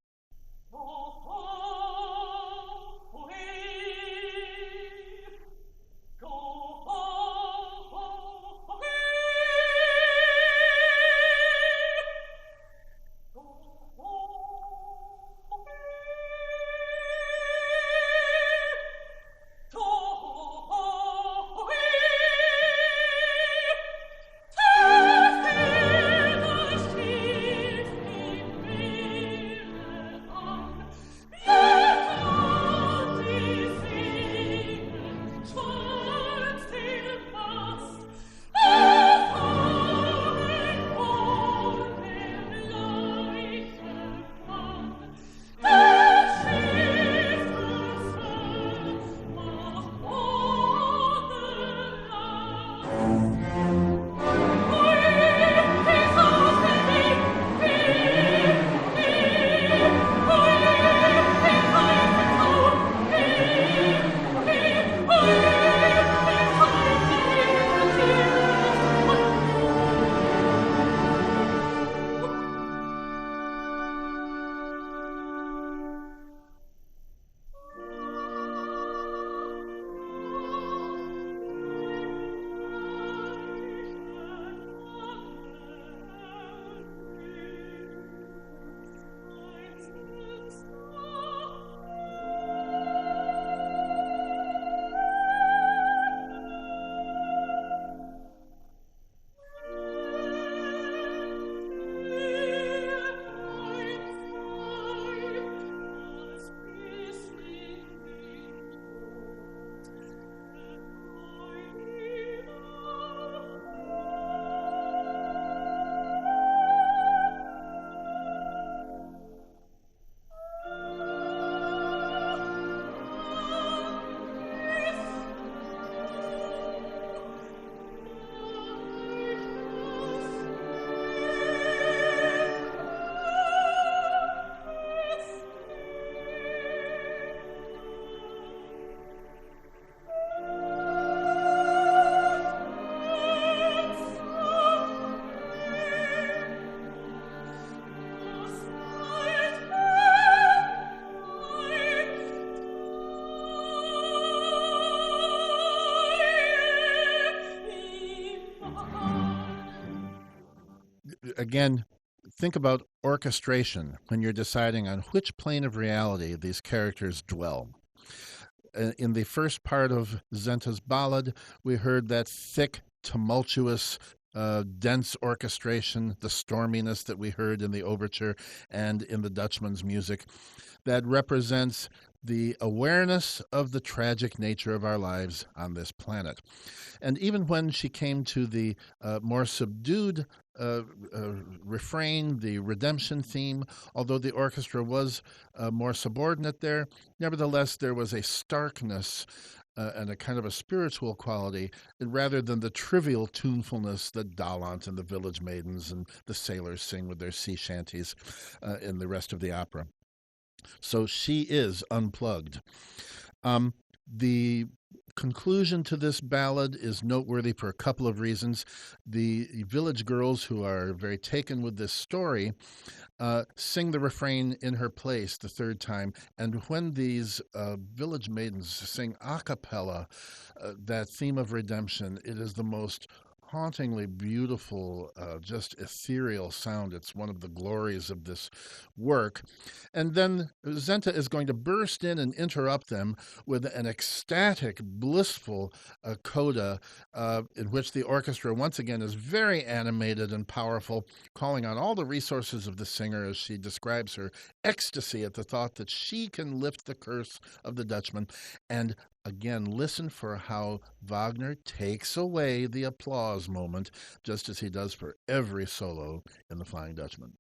again, think about orchestration when you're deciding on which plane of reality these characters dwell. In the first part of Zenta's ballad, we heard that thick, tumultuous, dense orchestration, the storminess that we heard in the overture and in the Dutchman's music, that represents the awareness of the tragic nature of our lives on this planet. And even when she came to the more subdued refrain, the redemption theme, although the orchestra was more subordinate there, nevertheless there was a starkness and a kind of a spiritual quality rather than the trivial tunefulness that Dallant and the village maidens and the sailors sing with their sea shanties in the rest of the opera. So she is unplugged. The conclusion to this ballad is noteworthy for a couple of reasons. The village girls, who are very taken with this story, sing the refrain in her place the third time. And when these village maidens sing a cappella that theme of redemption, it is the most hauntingly beautiful, just ethereal sound. It's one of the glories of this work. And then Zenta is going to burst in and interrupt them with an ecstatic, blissful coda in which the orchestra once again is very animated and powerful, calling on all the resources of the singer as she describes her ecstasy at the thought that she can lift the curse of the Dutchman. And again, listen for how Wagner takes away the applause moment, just as he does for every solo in The Flying Dutchman.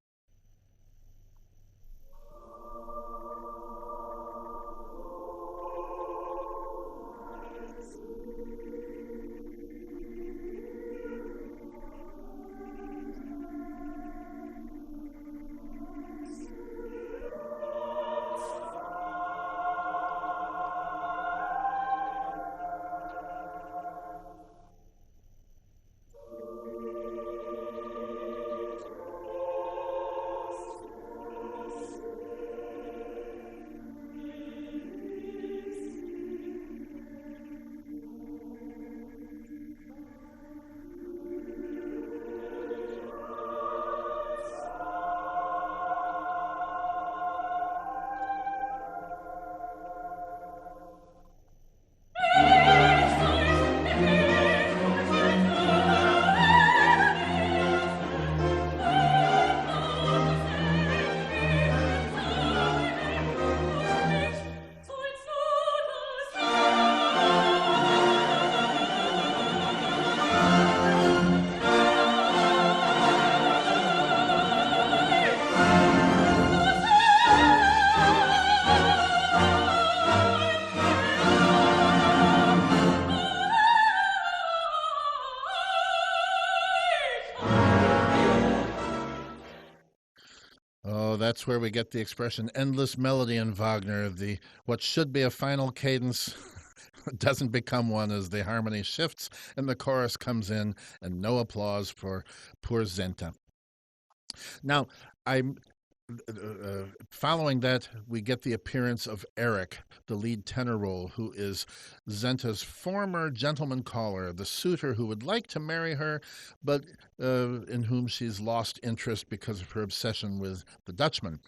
Oh, that's where we get the expression endless melody in Wagner. The what should be a final cadence doesn't become one as the harmony shifts and the chorus comes in, and no applause for poor Zenta. Now, I'm following that, we get the appearance of Eric, the lead tenor role, who is Zenta's former gentleman caller, the suitor who would like to marry her, but in whom she's lost interest because of her obsession with the Dutchman.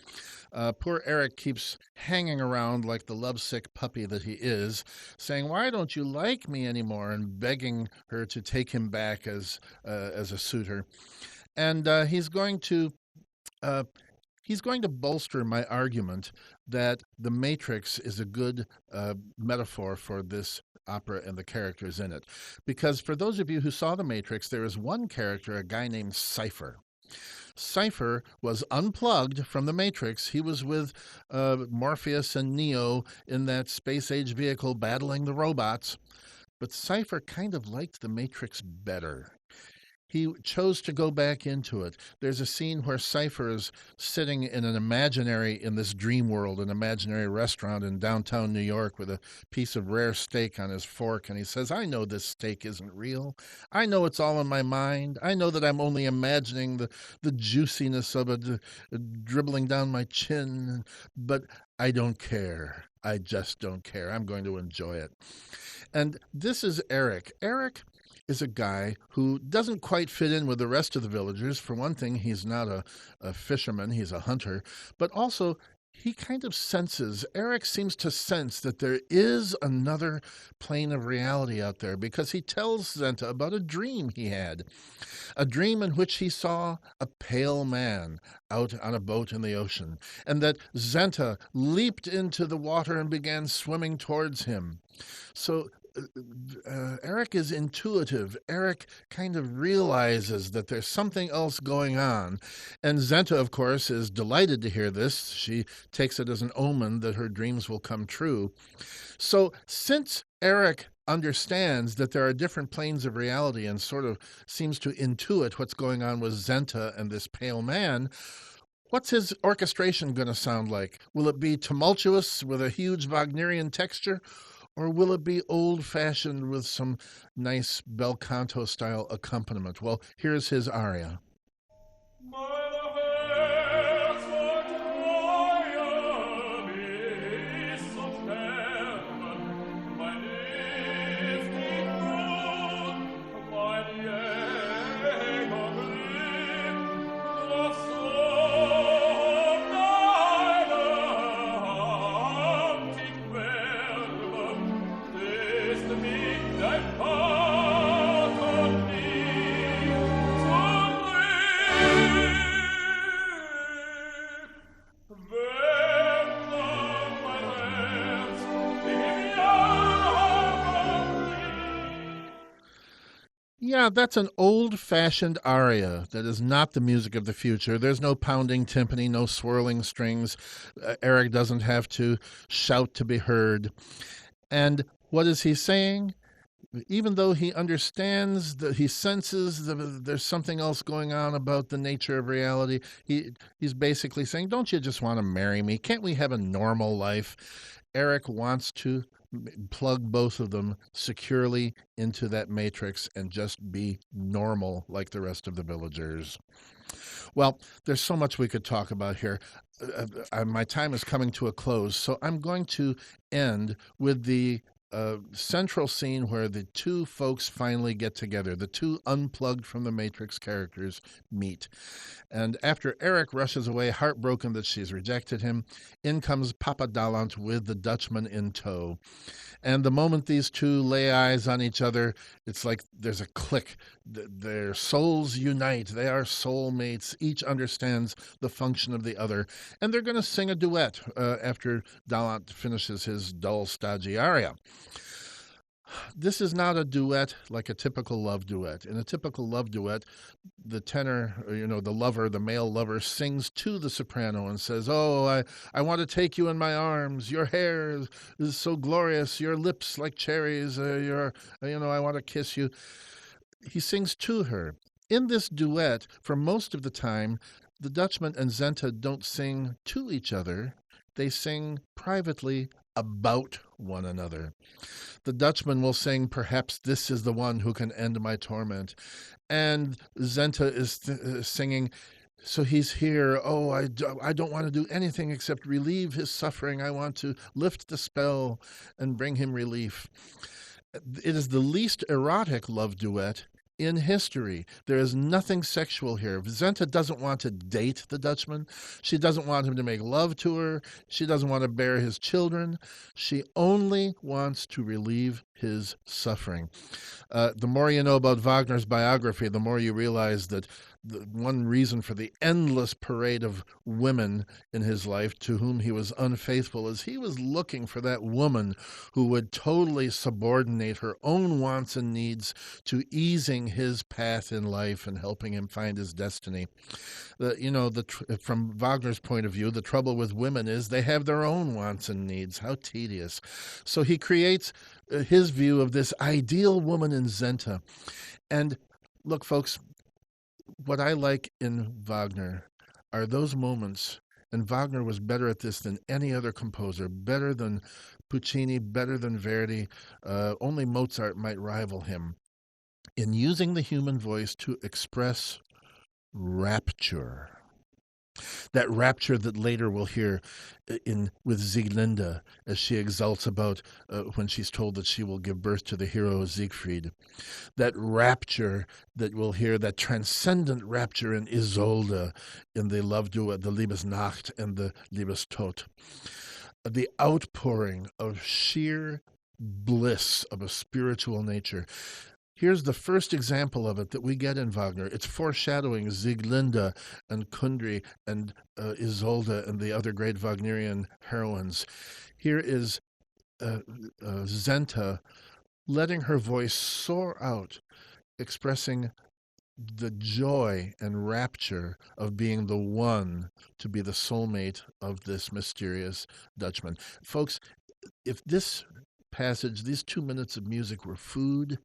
Poor Eric keeps hanging around like the lovesick puppy that he is, saying, "Why don't you like me anymore?" and begging her to take him back as a suitor. And he's going to bolster my argument that The Matrix is a good metaphor for this opera and the characters in it. Because for those of you who saw The Matrix, there is one character, a guy named Cypher. Cypher was unplugged from The Matrix. He was with Morpheus and Neo in that space-age vehicle battling the robots. But Cypher kind of liked The Matrix better. He chose to go back into it. There's a scene where Cypher is sitting in in this dream world, an imaginary restaurant in downtown New York with a piece of rare steak on his fork, and he says, "I know this steak isn't real. I know it's all in my mind. I know that I'm only imagining the juiciness of it dribbling down my chin, but I don't care. I just don't care. I'm going to enjoy it." And this is Eric. Eric is a guy who doesn't quite fit in with the rest of the villagers. For one thing, he's not a fisherman, he's a hunter, but also he kind of senses, Eric seems to sense that there is another plane of reality out there because he tells Zenta about a dream he had. A dream in which he saw a pale man out on a boat in the ocean, and that Zenta leaped into the water and began swimming towards him. So Eric is intuitive. Eric kind of realizes that there's something else going on. And Zenta, of course, is delighted to hear this. She takes it as an omen that her dreams will come true. So since Eric understands that there are different planes of reality and sort of seems to intuit what's going on with Zenta and this pale man, what's his orchestration going to sound like? Will it be tumultuous with a huge Wagnerian texture? Or will it be old-fashioned with some nice bel canto-style accompaniment? Well, here's his aria. Yeah, that's an old-fashioned aria that is not the music of the future. There's no pounding timpani, no swirling strings. Eric doesn't have to shout to be heard. And what is he saying? Even though he understands that he senses that there's something else going on about the nature of reality, he's basically saying, don't you just want to marry me? Can't we have a normal life? Eric wants to plug both of them securely into that matrix and just be normal like the rest of the villagers. Well, there's so much we could talk about here. My time is coming to a close, so I'm going to end with the central scene where the two folks finally get together. The two unplugged from the Matrix characters meet. And after Eric rushes away, heartbroken that she's rejected him, in comes Papa Dallant with the Dutchman in tow. And the moment these two lay eyes on each other, it's like there's a click. Their souls unite. They are soulmates. Each understands the function of the other. And they're going to sing a duet after Dallant finishes his dull, stodgy aria. This is not a duet like a typical love duet. In a typical love duet, the tenor, the lover, the male lover, sings to the soprano and says, oh, I want to take you in my arms. Your hair is so glorious. Your lips like cherries. I want to kiss you. He sings to her. In this duet, for most of the time, the Dutchman and Zenta don't sing to each other. They sing privately about one another. The Dutchman will sing, perhaps this is the one who can end my torment. And Zenta is singing, so he's here. Oh, I don't want to do anything except relieve his suffering. I want to lift the spell and bring him relief. It is the least erotic love duet in history. There is nothing sexual here. Zenta doesn't want to date the Dutchman. She doesn't want him to make love to her. She doesn't want to bear his children. She only wants to relieve his suffering. The more you know about Wagner's biography, the more you realize that the one reason for the endless parade of women in his life to whom he was unfaithful is he was looking for that woman who would totally subordinate her own wants and needs to easing his path in life and helping him find his destiny. From Wagner's point of view, the trouble with women is they have their own wants and needs. How tedious. So he creates his view of this ideal woman in Zenta. And look, folks, what I like in Wagner are those moments, and Wagner was better at this than any other composer, better than Puccini, better than Verdi. Only Mozart might rival him in using the human voice to express rapture. That rapture that later we'll hear in with Sieglinde as she exults about when she's told that she will give birth to the hero Siegfried. That rapture that we'll hear, that transcendent rapture in Isolde in the love duet, the Liebesnacht and the Liebestod. The outpouring of sheer bliss of a spiritual nature. Here's the first example of it that we get in Wagner. It's foreshadowing Sieglinde and Kundry and Isolde and the other great Wagnerian heroines. Here is Zenta letting her voice soar out, expressing the joy and rapture of being the one to be the soulmate of this mysterious Dutchman. Folks, if this passage, these 2 minutes of music were food,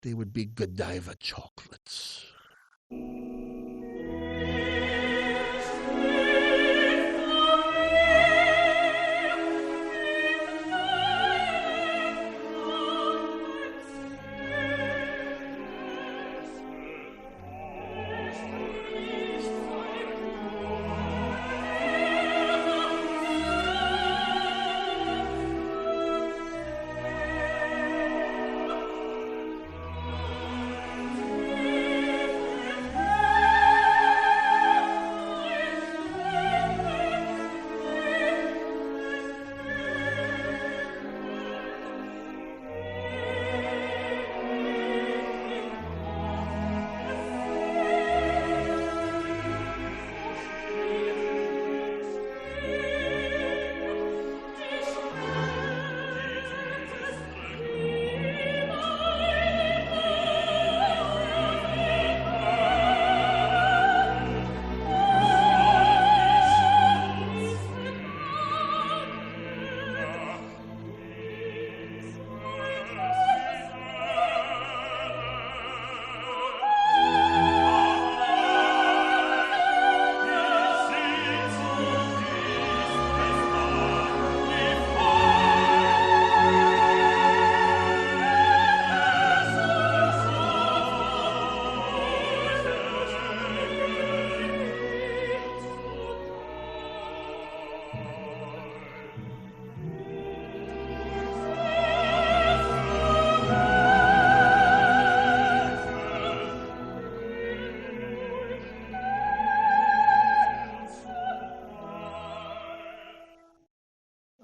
they would be Godiva chocolates.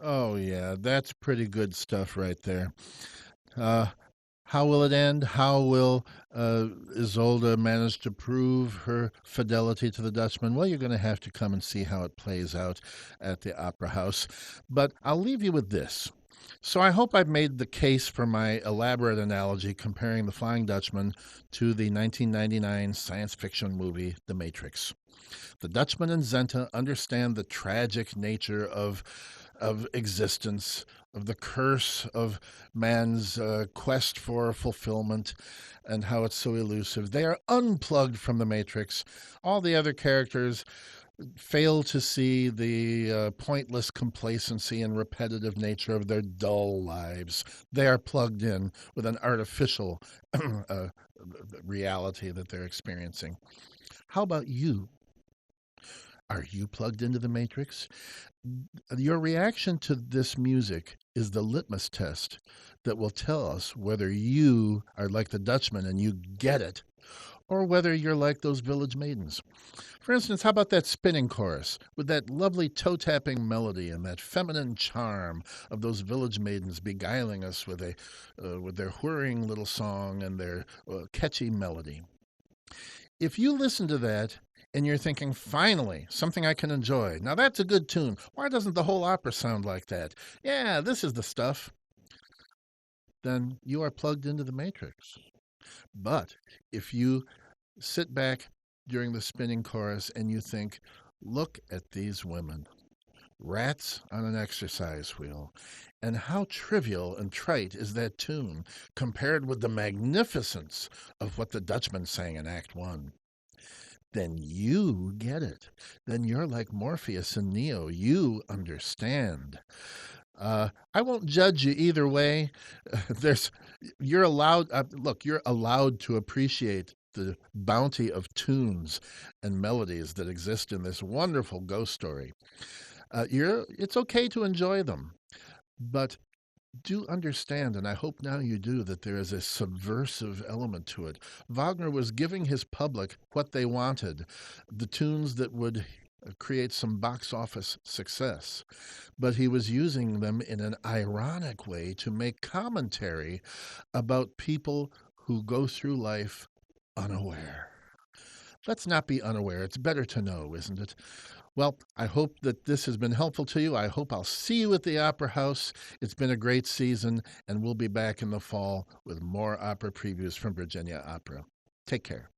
Oh, yeah, that's pretty good stuff right there. Uh, how will it end? How will Isolde manage to prove her fidelity to the Dutchman? Well, you're going to have to come and see how it plays out at the Opera House. But I'll leave you with this. So I hope I've made the case for my elaborate analogy comparing The Flying Dutchman to the 1999 science fiction movie The Matrix. The Dutchman and Zenta understand the tragic nature of existence, of the curse of man's quest for fulfillment, and how it's so elusive. They are unplugged from the Matrix. All the other characters fail to see the pointless complacency and repetitive nature of their dull lives. They are plugged in with an artificial reality that they're experiencing. How about you? Are you plugged into the Matrix? Your reaction to this music is the litmus test that will tell us whether you are like the Dutchman and you get it, or whether you're like those village maidens. For instance, how about that spinning chorus with that lovely toe-tapping melody and that feminine charm of those village maidens beguiling us with their whirring little song and their catchy melody? If you listen to that and you're thinking, finally, something I can enjoy. Now that's a good tune. Why doesn't the whole opera sound like that? Yeah, this is the stuff. Then you are plugged into the Matrix. But if you sit back during the spinning chorus and you think, look at these women, rats on an exercise wheel, and how trivial and trite is that tune compared with the magnificence of what the Dutchman sang in Act 1. Then you get it. Then you're like Morpheus and Neo. You understand. I won't judge you either way. You're allowed. Look, you're allowed to appreciate the bounty of tunes and melodies that exist in this wonderful ghost story. It's okay to enjoy them, but do understand, and I hope now you do, that there is a subversive element to it. Wagner was giving his public what they wanted, the tunes that would create some box office success, but he was using them in an ironic way to make commentary about people who go through life unaware. Let's not be unaware. It's better to know, isn't it? Well, I hope that this has been helpful to you. I hope I'll see you at the Opera House. It's been a great season, and we'll be back in the fall with more opera previews from Virginia Opera. Take care.